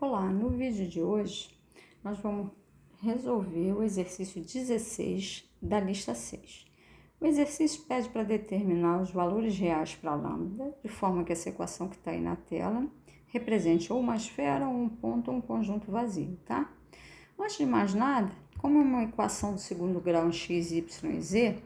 Olá, no vídeo de hoje nós vamos resolver o exercício 16 da lista 6. O exercício pede para determinar os valores reais para a lambda, de forma que essa equação que está aí na tela represente ou uma esfera, ou um ponto, ou um conjunto vazio, tá? Antes de mais nada, como é uma equação do segundo grau em x, y e z,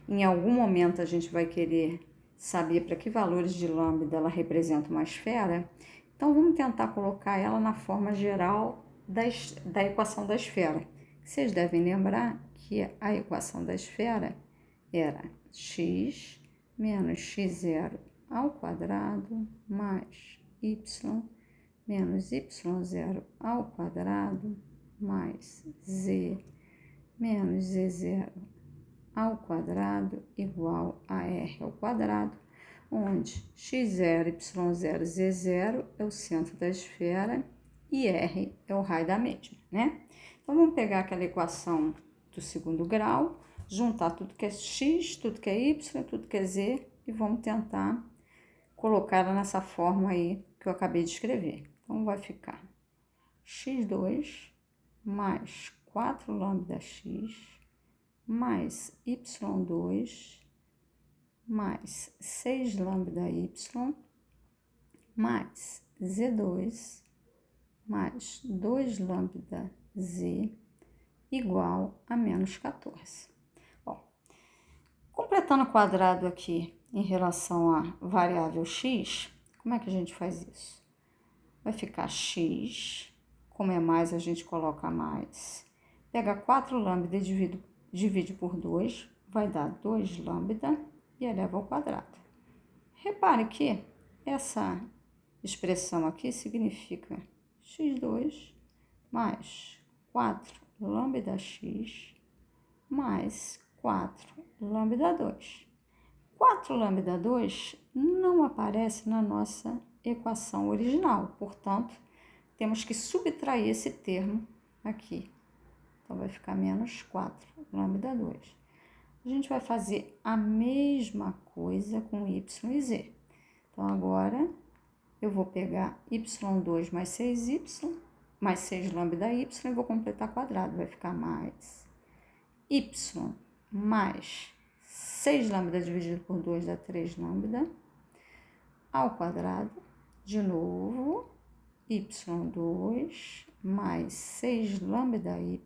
em algum momento a gente vai querer saber para que valores de lambda ela representa uma esfera. Então, vamos tentar colocar ela na forma geral da equação da esfera. Vocês devem lembrar que a equação da esfera era x menos x0 ao quadrado mais y menos y0 ao quadrado mais z menos z0 ao quadrado igual a r ao quadrado, onde x0, y0, z0 é o centro da esfera e r é o raio da mesma, né? Então, vamos pegar aquela equação do segundo grau, juntar tudo que é x, tudo que é y, tudo que é z e vamos tentar colocar ela nessa forma aí que eu acabei de escrever. Então, vai ficar x2 mais 4 lambda x mais y2 mais 6 lambda y mais z2 mais 2 lambda z igual a menos 14. Bom, completando o quadrado aqui em relação à variável x, como é que a gente faz isso? Vai ficar x, como é mais, a gente coloca mais. Pega 4 lambda e divide por 2, vai dar 2 lambda e eleva ao quadrado. Repare que essa expressão aqui significa x2 mais 4 lambda x mais 4 lambda 2. 4 lambda 2 não aparece na nossa equação original, portanto, temos que subtrair esse termo aqui. Então, vai ficar menos 4 lambda 2. A gente vai fazer a mesma coisa com y e z. Então, agora, eu vou pegar y2 mais 6y, mais 6 lambda y e vou completar quadrado. Vai ficar mais y mais 6 lambda dividido por 2 dá 3 lambda ao quadrado. De novo, y2 mais 6 lambda y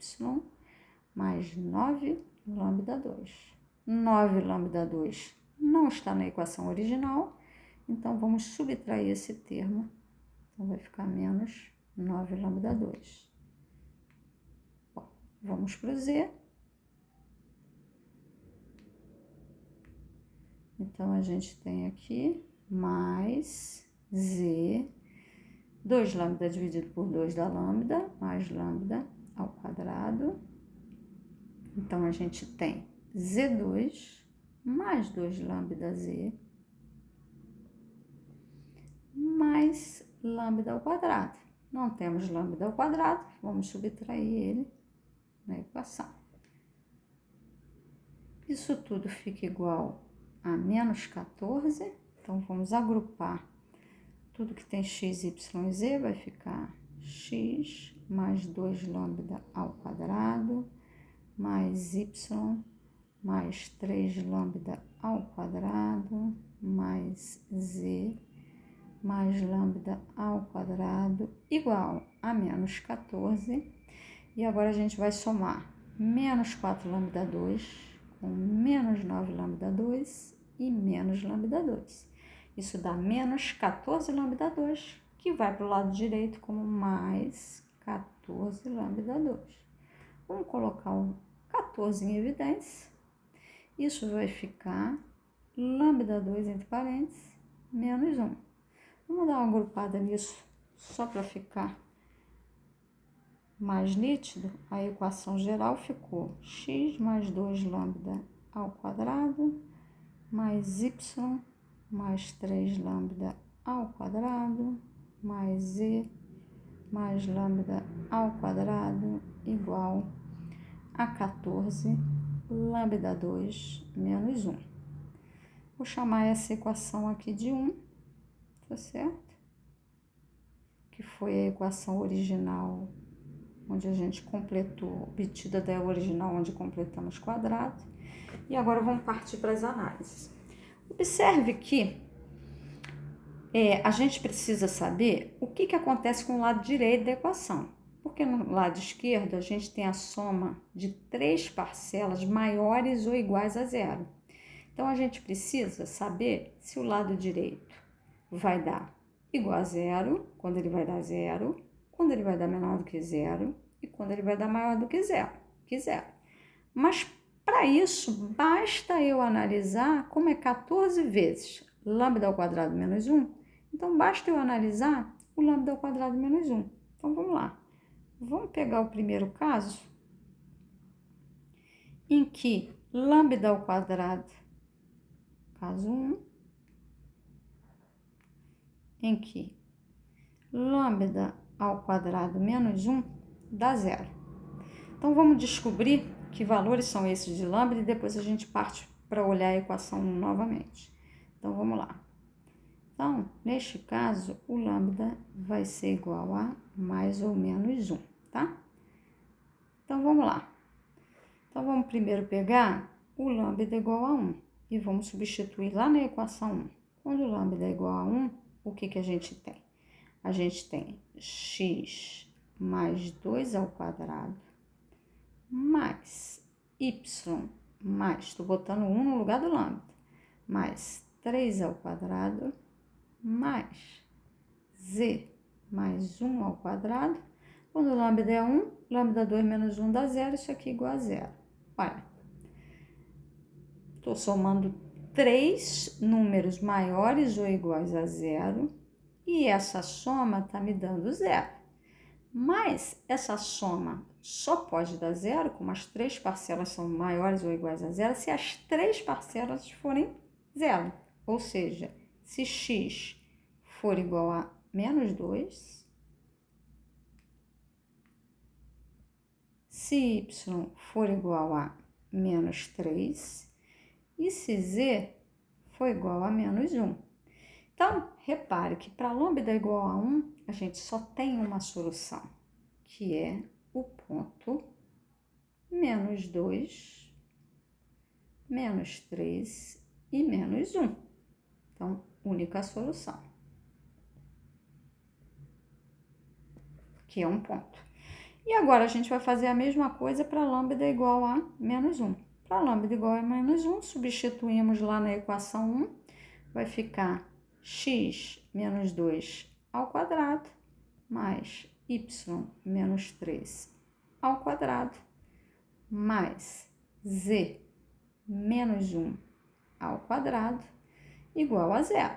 mais 9 lambda 2. 9 lambda 2 não está na equação original, então vamos subtrair esse termo. Então, vai ficar menos 9 lambda 2. Bom, vamos para o z. Então, a gente tem aqui mais z, 2 lambda dividido por 2 dá lambda, mais lambda ao quadrado. Então, a gente tem z2 mais 2 lambda z mais lambda ao quadrado. Não temos lambda ao quadrado, vamos subtrair ele na equação. Isso tudo fica igual a menos 14, então vamos agrupar tudo que tem x, y e z, vai ficar x mais 2 lambda ao quadrado, mais y mais 3 lambda ao quadrado, mais z mais lambda ao quadrado, igual a menos 14. E agora a gente vai somar menos 4 lambda 2 com menos 9 lambda 2 e menos lambda 2. Isso dá menos 14 lambda 2, que vai para o lado direito como mais 14 lambda 2. Vamos colocar o 14 em evidência. Isso vai ficar lambda 2 entre parênteses, menos 1. Vamos dar uma agrupada nisso, só para ficar mais nítido. A equação geral ficou x mais 2 lambda ao quadrado, mais y mais 3 lambda ao quadrado, mais z mais lambda ao quadrado, igual a 14 lambda 2 menos 1. Vou chamar essa equação aqui de 1, tá certo? Que foi a equação original, onde a gente completou, obtida da original, onde completamos quadrado. E agora vamos partir para as análises. Observe que a gente precisa saber o que acontece com o lado direito da equação. Porque no lado esquerdo a gente tem a soma de 3 parcelas maiores ou iguais a zero. Então a gente precisa saber se o lado direito vai dar igual a zero, quando ele vai dar zero, quando ele vai dar menor do que zero e quando ele vai dar maior do que zero. Mas para isso, basta eu analisar como é 14 vezes lambda ao quadrado menos 1. Então, basta eu analisar o lambda ao quadrado menos 1. Então, vamos lá. Vamos pegar o primeiro caso, em que lambda ao quadrado, caso 1, em que lambda ao quadrado menos 1 dá zero. Então, vamos descobrir que valores são esses de lambda e depois a gente parte para olhar a equação novamente. Então, vamos lá. Então, neste caso, o lambda vai ser igual a mais ou menos 1, tá? Então, vamos lá. Então, vamos primeiro pegar o lambda igual a 1 e vamos substituir lá na equação 1. Quando o lambda é igual a 1, o que a gente tem? A gente tem x mais 2 ao quadrado mais y mais, estou botando 1 no lugar do lambda, mais 3 ao quadrado mais z mais 1 ao quadrado. Quando o lambda é 1, lambda 2 menos 1 dá zero, isso aqui é igual a zero. Olha, estou somando 3 números maiores ou iguais a zero e essa soma está me dando zero. Mas essa soma só pode dar zero, como as 3 parcelas são maiores ou iguais a zero, se as 3 parcelas forem zero. Ou seja, se x for igual a menos 2, se y for igual a menos 3 e se z for igual a menos 1. Então, repare que para lambda igual a 1, a gente só tem uma solução, que é o ponto menos 2, menos 3 e menos 1. Então, única solução, que é um ponto. E agora a gente vai fazer a mesma coisa para lambda igual a menos 1. Para lambda igual a menos 1, substituímos lá na equação 1, vai ficar x menos 2 ao quadrado mais y menos 3 ao quadrado mais z menos 1 ao quadrado igual a zero.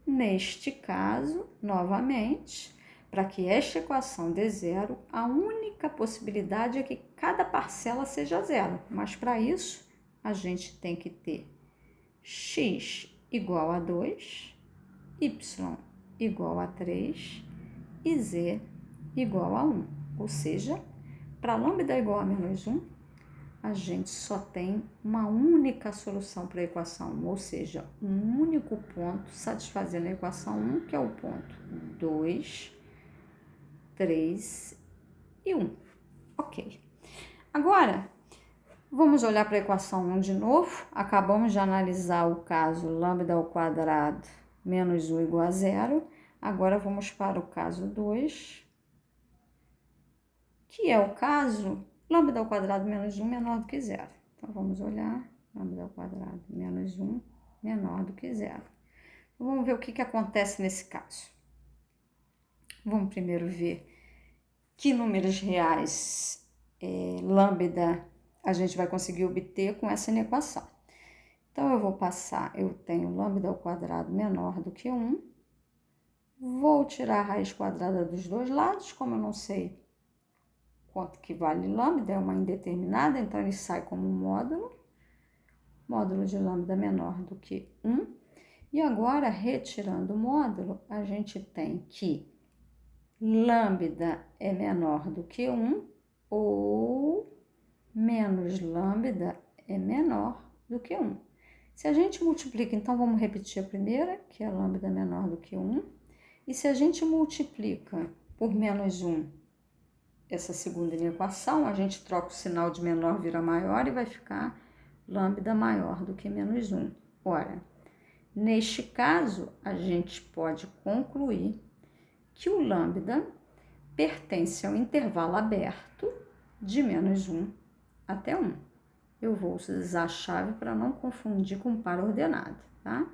Neste caso, novamente, para que esta equação dê zero, a única possibilidade é que cada parcela seja zero. Mas para isso, a gente tem que ter x igual a 2, y igual a 3 e z igual a 1. Ou seja, para lambda igual a menos 1, a gente só tem uma única solução para a equação 1, ou seja, um único ponto satisfazendo a equação 1, que é o ponto 2, 3 e 1. Ok. Agora, vamos olhar para a equação 1 de novo. Acabamos de analisar o caso lambda ao quadrado menos 1 igual a zero. Agora, vamos para o caso 2, que é o caso lambda ao quadrado menos 1 menor do que zero. Então, vamos olhar, lambda ao quadrado menos 1 menor do que zero. Vamos ver o que acontece nesse caso. Vamos primeiro ver que números reais lambda a gente vai conseguir obter com essa equação. Então, eu vou passar, eu tenho lambda ao quadrado menor do que 1, vou tirar a raiz quadrada dos dois lados, como eu não sei quanto que vale lambda, é uma indeterminada, então ele sai como módulo de lambda menor do que 1. E agora, retirando o módulo, a gente tem que lambda é menor do que 1 ou menos lambda é menor do que 1. Se a gente multiplica, então vamos repetir a primeira, que é lambda menor do que 1, E se a gente multiplica por menos 1 essa segunda equação, a gente troca o sinal de menor vira maior e vai ficar lambda maior do que menos 1. Ora, neste caso, a gente pode concluir que o lambda pertence ao intervalo aberto de menos 1 até 1. Eu vou usar a chave para não confundir com par ordenado, tá?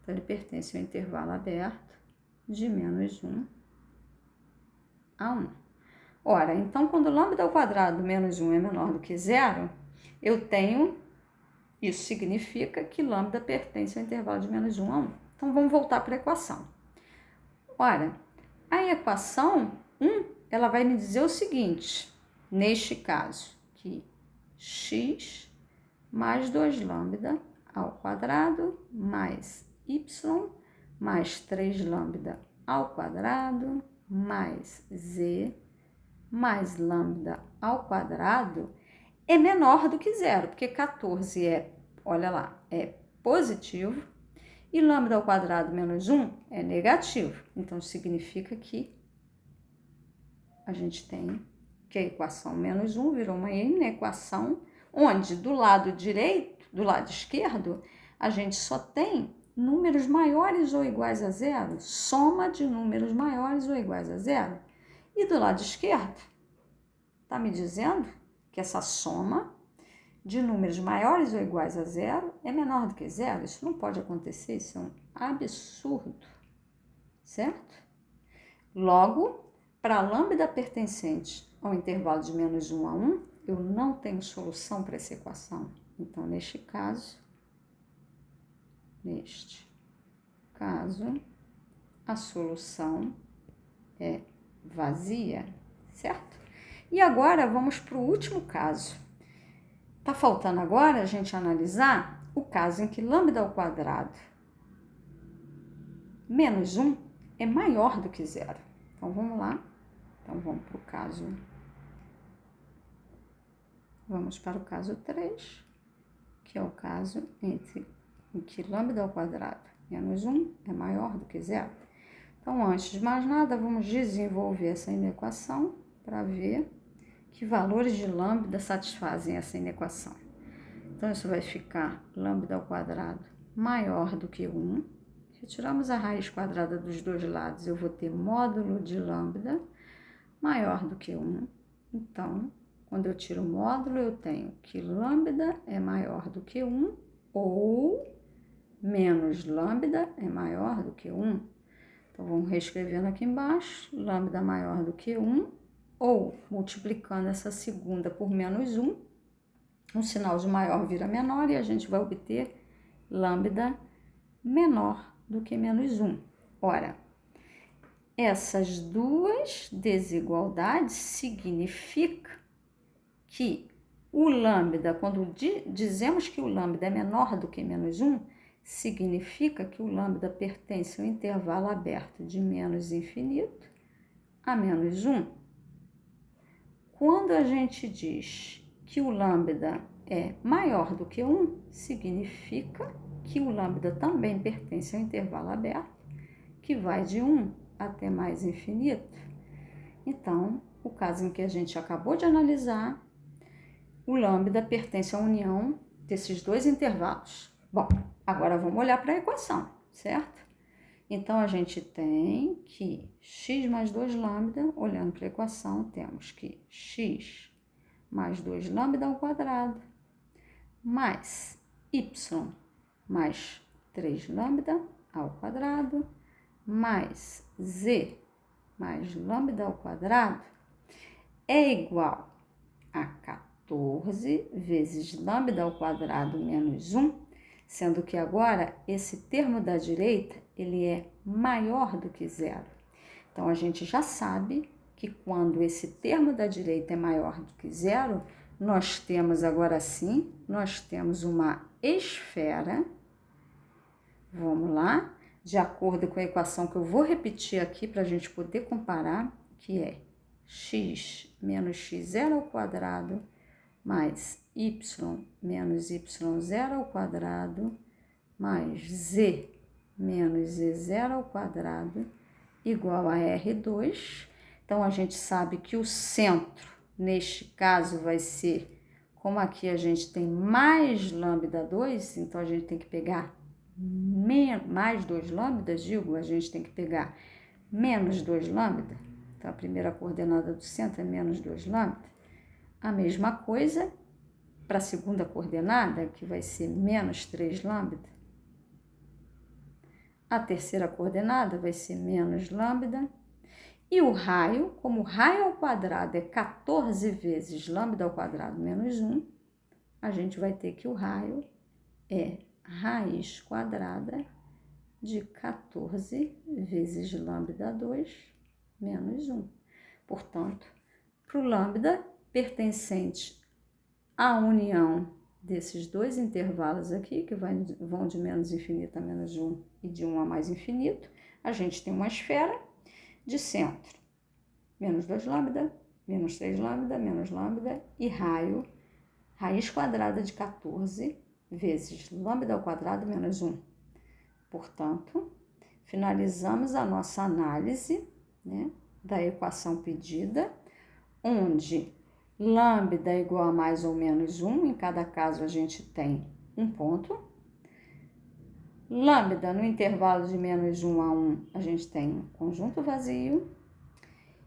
Então, ele pertence ao intervalo aberto de menos 1 a 1. Ora, então, quando lambda ao quadrado menos 1 é menor do que zero, isso significa que lambda pertence ao intervalo de menos 1 a 1. Então, vamos voltar para a equação. Ora, a equação 1, ela vai me dizer o seguinte, neste caso, que x mais 2 lambda ao quadrado mais y mais 3 lambda ao quadrado mais z mais lambda ao quadrado é menor do que zero, porque 14 olha lá, é positivo e lambda ao quadrado menos 1 é negativo. Então, significa que a gente tem que a equação menos 1 virou uma inequação, onde do lado direito, do lado esquerdo, a gente só tem números maiores ou iguais a zero, soma de números maiores ou iguais a zero. E do lado esquerdo, está me dizendo que essa soma de números maiores ou iguais a zero é menor do que zero. Isso não pode acontecer, isso é um absurdo, certo? Logo, para a lambda pertencente ao intervalo de menos 1 a 1, eu não tenho solução para essa equação. Então, neste caso, a solução é vazia, certo? E agora, vamos para o último caso. Tá faltando agora a gente analisar o caso em que lambda ao quadrado menos 1 é maior do que zero. Então, vamos lá. Então, vamos para o caso 3, que é o caso em que lambda ao quadrado menos 1 é maior do que zero. Então, antes de mais nada, vamos desenvolver essa inequação para ver que valores de lambda satisfazem essa inequação. Então, isso vai ficar lambda ao quadrado maior do que 1. Retiramos a raiz quadrada dos dois lados, eu vou ter módulo de lambda maior do que 1. Então, quando eu tiro o módulo, eu tenho que lambda é maior do que 1 ou menos lambda é maior do que 1. Então, vamos reescrevendo aqui embaixo, lambda maior do que 1 ou multiplicando essa segunda por menos 1, um sinal de maior vira menor e a gente vai obter lambda menor do que menos 1. Ora, essas duas desigualdades significam que o lambda, quando dizemos que o lambda é menor do que menos 1, significa que o lambda pertence ao intervalo aberto de menos infinito a menos 1. Quando a gente diz que o lambda é maior do que 1, significa que o lambda também pertence ao intervalo aberto, que vai de 1 até mais infinito. Então, o caso em que a gente acabou de analisar, o lambda pertence à união desses dois intervalos. Bom, agora vamos olhar para a equação, certo? Então, a gente tem que x mais 2 lambda, olhando para a equação, temos que x mais 2 lambda ao quadrado, mais y mais 3 lambda ao quadrado, mais z mais lambda ao quadrado, é igual a 14 vezes lambda ao quadrado menos 1, sendo que agora esse termo da direita, ele é maior do que zero. Então, a gente já sabe que quando esse termo da direita é maior do que zero, nós temos agora sim, nós temos uma esfera. Vamos lá, de acordo com a equação que eu vou repetir aqui para a gente poder comparar, que é x menos x0 ao quadrado mais y menos y0 ao quadrado mais z menos z0 ao quadrado igual a R2. Então, a gente sabe que o centro, neste caso, vai ser, como aqui a gente tem mais lambda 2, então a gente tem que pegar mais 2 lambdas, a gente tem que pegar menos 2 lambda. Então, a primeira coordenada do centro é menos 2 lambda. A mesma coisa para a segunda coordenada, que vai ser menos 3 lambda. A terceira coordenada vai ser menos lambda. E o raio, como raio ao quadrado é 14 vezes lambda ao quadrado menos 1, a gente vai ter que o raio é raiz quadrada de 14 vezes lambda 2 menos 1. Portanto, para o lambda pertencente à união desses dois intervalos aqui, que vão de menos infinito a menos 1 e de 1 a mais infinito, a gente tem uma esfera de centro, menos 2 lambda, menos 3 lambda, menos lambda, e raio, raiz quadrada de 14 vezes lambda ao quadrado menos 1. Portanto, finalizamos a nossa análise, né, da equação pedida, onde lambda é igual a mais ou menos 1, em cada caso a gente tem um ponto. Lambda, no intervalo de menos 1 a 1, a gente tem um conjunto vazio.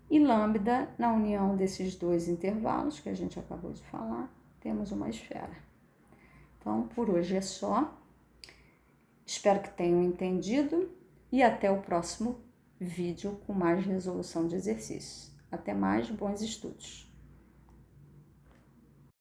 E lambda, na união desses dois intervalos, que a gente acabou de falar, temos uma esfera. Então, por hoje é só. Espero que tenham entendido e até o próximo vídeo com mais resolução de exercícios. Até mais, bons estudos!